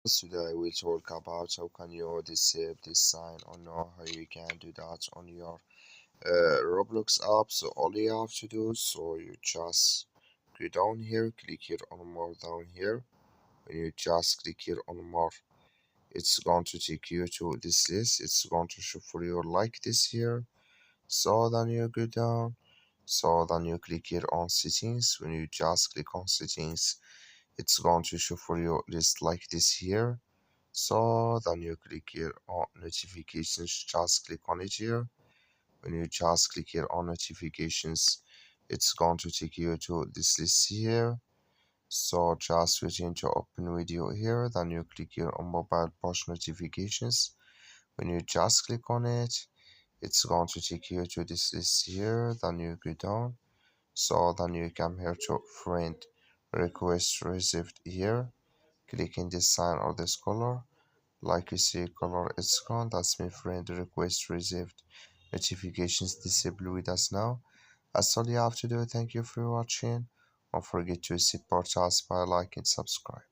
Today we'll talk about how can you disable this sign or know how you can do that on your Roblox app. So all you have to do, so you just go down here, click here on more down here. When you just click here on more, it's going to take you to this list. It's going to show for you like this here. So then you go down. So then you click here on settings. When you just click on settings, it's going to show for you list like this here. So then you click here on notifications, just click on it here. When you just click here on notifications, it's going to take you to this list here. So just waiting to open video here, then you click here on mobile push notifications. When you just click on it, it's going to take you to this list here, then you go down. So then you come here to friend request received here, clicking this sign or this color. Like you see, color is gone. That's my friend request received. Notifications disabled with us now. That's all you have to do. Thank you for watching. Don't forget to support us by liking and subscribe.